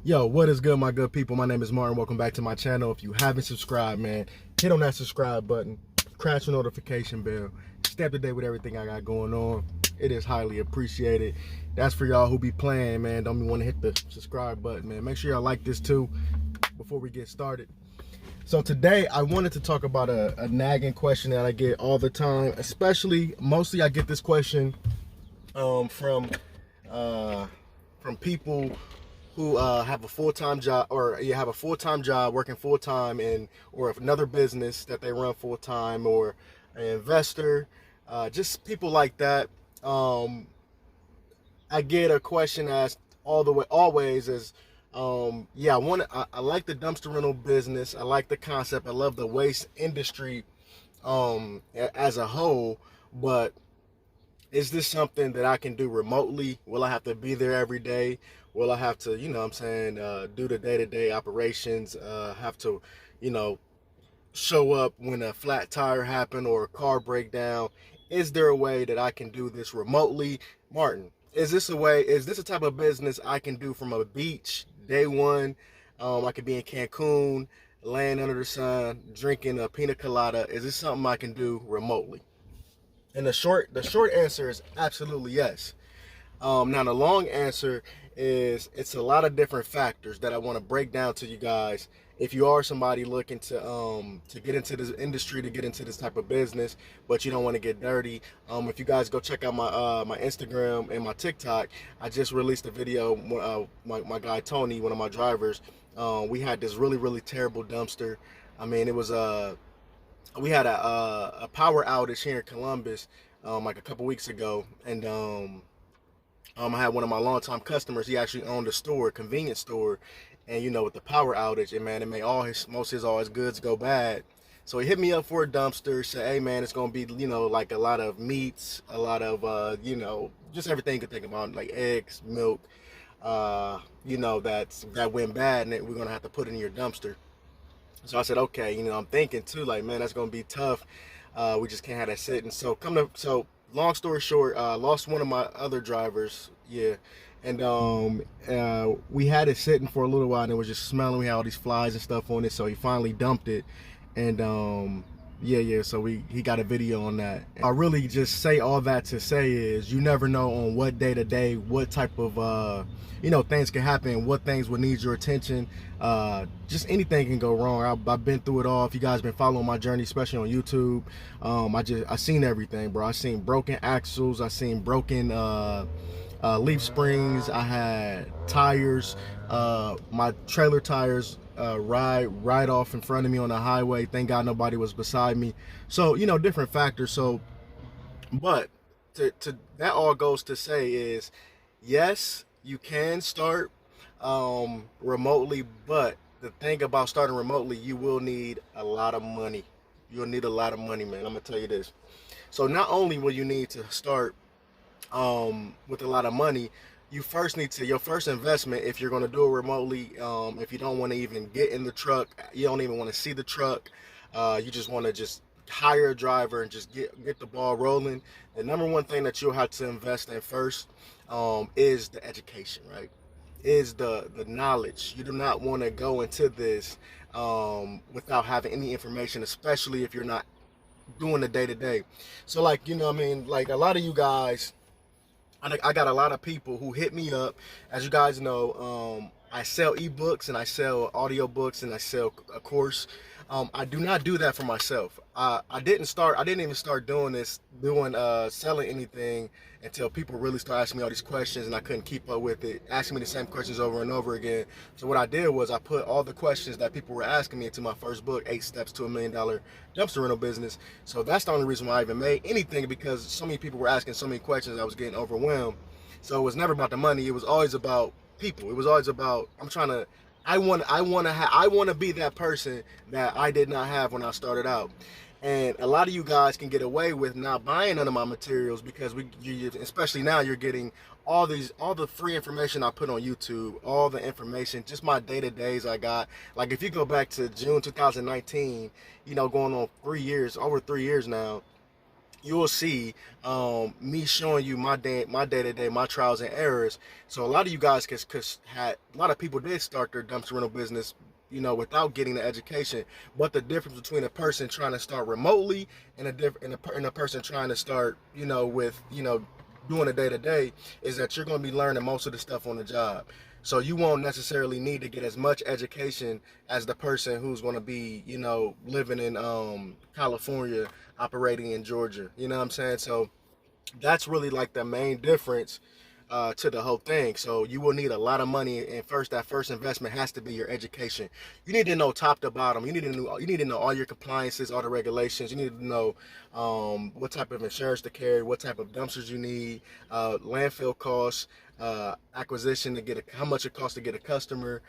Yo, what is good, my good people? My name is Martin. Welcome back to my channel. If you haven't subscribed, man, hit on that subscribe button, crash the notification bell, stay up to date with everything I got going on. It is highly appreciated. That's for y'all who be playing, man. Don't be want to hit the subscribe button, man. Make sure y'all like this too before we get started. So today I wanted to talk about a nagging question that I get all the time, mostly I get this question from people who have a full-time job, or you have a full-time job working full-time or another business that they run full-time, or an investor, just people like that. I get a question asked always is, yeah, I like the dumpster rental business. I like the concept. I love the waste industry as a whole, but is this something that I can do remotely? Will I have to be there every day? Will I have to, do the day-to-day operations? Have to, show up when a flat tire happened or a car breakdown? Is there a way that I can do this remotely? Martin, is this a type of business I can do from a beach, day one? I could be in Cancun, laying under the sun, drinking a pina colada. Is this something I can do remotely? And the short answer is absolutely yes. Now the long answer is it's a lot of different factors that I want to break down to you guys. If you are somebody looking to get into this industry, to get into this type of business, but you don't want to get dirty, if you guys go check out my Instagram and my TikTok, I just released a video. My guy Tony, one of my drivers, we had this really terrible dumpster. I mean, it was we had a power outage here in Columbus like a couple weeks ago, and I had one of my longtime customers. He actually owned a store, a convenience store, and with the power outage, and man, it made most of all his goods go bad. So he hit me up for a dumpster, said, "Hey man, it's gonna be like a lot of meats, a lot of just everything you could think about, like eggs, milk, that went bad, and we're gonna have to put it in your dumpster." So I said, okay, I'm thinking too, like, man, that's gonna be tough. We just can't have that sitting. So long story short, lost one of my other drivers, yeah, and we had it sitting for a little while, and it was just smelling. We had all these flies and stuff on it, so he finally dumped it, and yeah. So he got a video on that. I really just say all that to say is you never know on what day to day, what type of things can happen, what things would need your attention. Just anything can go wrong. I've been through it all. If you guys been following my journey, especially on YouTube, I seen everything, bro. I seen broken axles. I seen broken leaf springs. I had tires, my trailer tires ride off in front of me on the highway. Thank God nobody was beside me. So different factors. So, but to that all goes to say is, yes, you can start remotely, but the thing about starting remotely, you will need a lot of money. You'll need a lot of money, man. I'm gonna tell you this. So not only will you need to start with a lot of money, you first need to, your first investment, if you're going to do it remotely, if you don't want to even get in the truck, you don't even want to see the truck, you just want to just hire a driver and just get the ball rolling. The number one thing that you'll have to invest in first is the education, right? Is the knowledge. You do not want to go into this without having any information, especially if you're not doing the day-to-day. So like, like a lot of you guys, I got a lot of people who hit me up. As you guys know, I sell ebooks and I sell audiobooks and I sell a course. I do not do that for myself. I didn't even start doing selling anything until people really started asking me all these questions, and I couldn't keep up with it, asking me the same questions over and over again. So what I did was I put all the questions that people were asking me into my first book, 8 Steps to a $1 Million Dumpster Rental Business. So that's the only reason why I even made anything, because so many people were asking so many questions, I was getting overwhelmed. So it was never about the money. It was always about people. It was always about, I want to be that person that I did not have when I started out. And a lot of you guys can get away with not buying none of my materials because especially now, you're getting all the free information I put on YouTube, all the information, just my day-to-days I got. Like if you go back to June 2019, going on over 3 years now, you will see me showing you my day to day, my trials and errors. So a lot of you guys, cause had a lot of people did start their dumpster rental business, without getting the education. But the difference between a person trying to start remotely and a person trying to start, with doing a day to day, is that you're going to be learning most of the stuff on the job. So you won't necessarily need to get as much education as the person who's going to be, living in California, operating in Georgia. You know what I'm saying? So that's really like the main difference to the whole thing. So you will need a lot of money, and that first investment has to be your education. You need to know top to bottom. You need to know all your compliances, all the regulations. You need to know what type of insurance to carry, what type of dumpsters you need, landfill costs, acquisition to how much it costs to get a customer,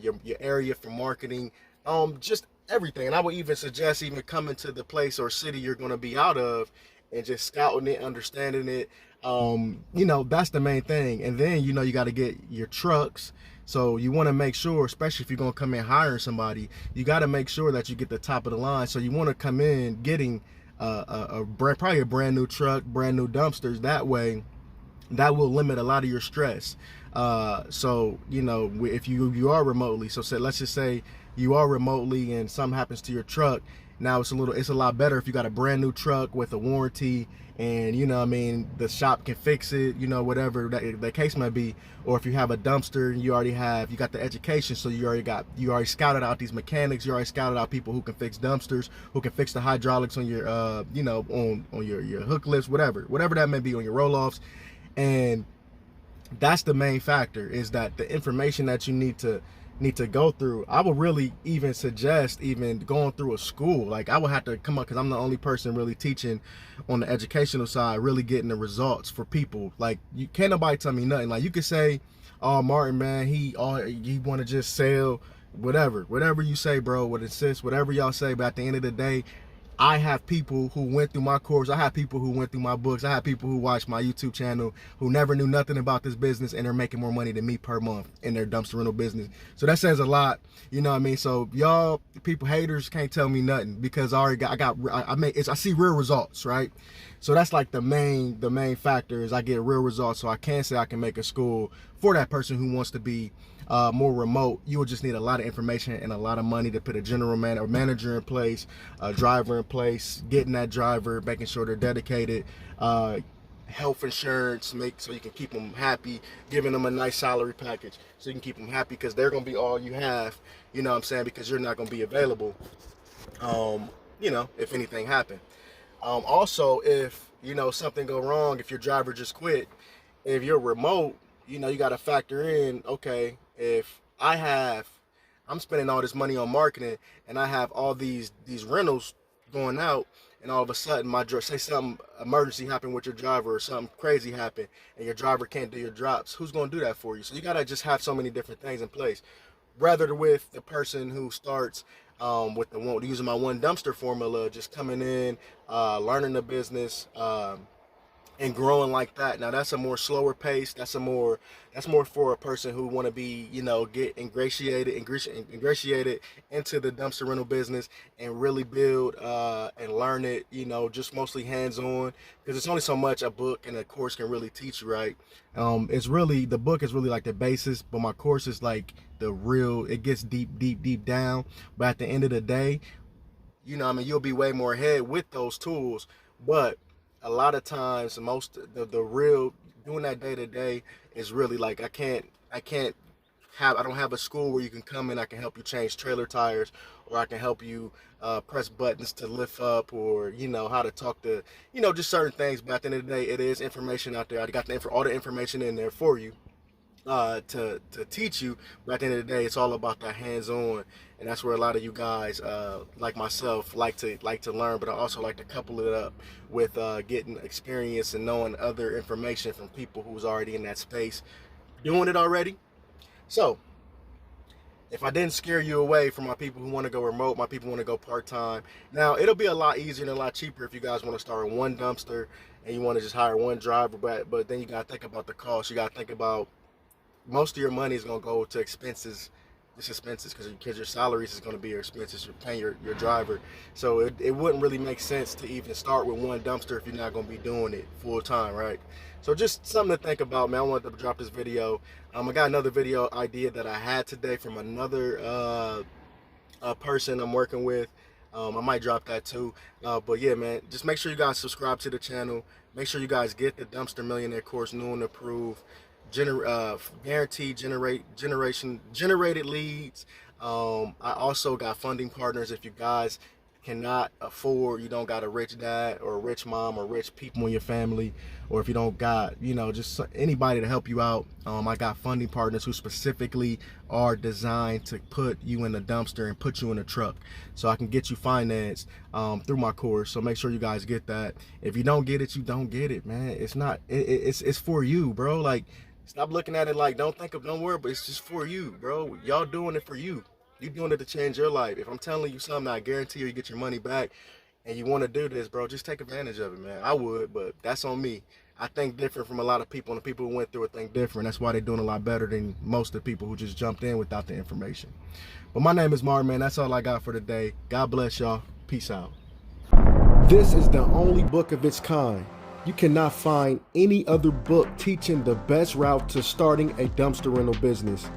your area for marketing, just everything. And I would even suggest even coming to the place or city you're going to be out of and just scouting it, understanding it. That's the main thing. And then, you got to get your trucks. So you want to make sure, especially if you're going to come in hiring somebody, you got to make sure that you get the top of the line. So you want to come in getting probably a brand new truck, brand new dumpsters. That way, that will limit a lot of your stress. So if you are remotely, let's just say you are remotely and something happens to your truck. Now it's a lot better if you got a brand new truck with a warranty, and the shop can fix it, whatever the case might be. Or if you have a dumpster and you got the education, so you already scouted out these mechanics, you already scouted out people who can fix dumpsters, who can fix the hydraulics on your on your hook lifts, whatever that may be, on your roll-offs. And that's the main factor, is that the information that you need to go through. I would really even suggest even going through a school. Like, I would have to come up, because I'm the only person really teaching on the educational side, really getting the results for people. Like, you can't nobody tell me nothing. Like, you could say, oh, Martin, man, he want to just sell whatever you say, bro, would insist, whatever y'all say. But at the end of the day, I have people who went through my course. I have people who went through my books. I have people who watched my YouTube channel who never knew nothing about this business, and they're making more money than me per month in their dumpster rental business. So that says a lot, you know what I mean? So y'all people, haters, can't tell me nothing, because I see real results, right? So that's like the main factor, is I get real results. So I can say I can make a school for that person who wants to be more remote. You will just need a lot of information and a lot of money to put a general manager in place, a driver in place, getting that driver, making sure they're dedicated, health insurance, so you can keep them happy, giving them a nice salary package so you can keep them happy, because they're going to be all you have, you know what I'm saying, because you're not going to be available, if anything happened. Also, if, something go wrong, if your driver just quit, if you're remote, you got to factor in, okay, if I'm spending all this money on marketing, and I have all these rentals going out, and all of a sudden say something emergency happened with your driver, or something crazy happened and your driver can't do your drops, who's going to do that for you? So you got to just have so many different things in place, rather with the person who starts using my one dumpster formula, just coming in, learning the business, and growing like that. Now that's a more slower pace. That's more for a person who want to be, get ingratiated into the dumpster rental business, and really build and learn it, just mostly hands-on, because it's only so much a book and a course can really teach you, right? The book is really like the basis, but my course is like it gets deep down. But at the end of the day, you'll be way more ahead with those tools. But a lot of times, the real doing that day to day is really like, I don't have a school where you can come in, I can help you change trailer tires, or I can help you press buttons to lift up, or how to talk to, just certain things. But at the end of the day, it is information out there. I got all the information in there for you, to teach you. But at the end of the day, it's all about that hands-on, and that's where a lot of you guys, like myself, like to learn. But I also like to couple it up with getting experience and knowing other information from people who's already in that space, doing it already. So if I didn't scare you away from my people who want to go remote, my people want to go part-time, now it'll be a lot easier and a lot cheaper if you guys want to start in one dumpster and you want to just hire one driver. But then you got to think about the cost. You got to think about, most of your money is going to go to expenses it's expenses because your salaries is going to be your expenses. You're paying your driver, so it wouldn't really make sense to even start with one dumpster if you're not going to be doing it full time, right? So just something to think about, man. I wanted to drop this video. I got another video idea that I had today from another person I'm working with. I might drop that too. But yeah, man, just make sure you guys subscribe to the channel. Make sure you guys get the Dumpster Millionaire course, new and approved. Guaranteed generated leads. I also got funding partners. If you guys cannot afford, you don't got a rich dad or a rich mom or rich people in your family, or if you don't got, just anybody to help you out, I got funding partners who specifically are designed to put you in the dumpster and put you in a truck, so I can get you financed through my course. So make sure you guys get that. If you don't get it, you don't get it, man. It's not, it's for you, bro. Like, stop looking at it like, don't worry, but it's just for you, bro. Y'all doing it for you. You doing it to change your life. If I'm telling you something, I guarantee you get your money back, and you want to do this, bro, just take advantage of it, man. I would, but that's on me. I think different from a lot of people, and the people who went through it think different. That's why they're doing a lot better than most of the people who just jumped in without the information. But my name is Martin, man. That's all I got for today. God bless y'all. Peace out. This is the only book of its kind. You cannot find any other book teaching the best route to starting a dumpster rental business.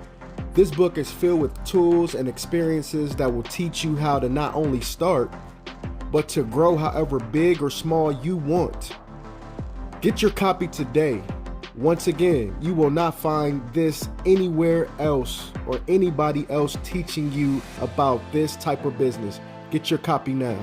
This book is filled with tools and experiences that will teach you how to not only start, but to grow however big or small you want. Get your copy today. Once again, you will not find this anywhere else or anybody else teaching you about this type of business. Get your copy now.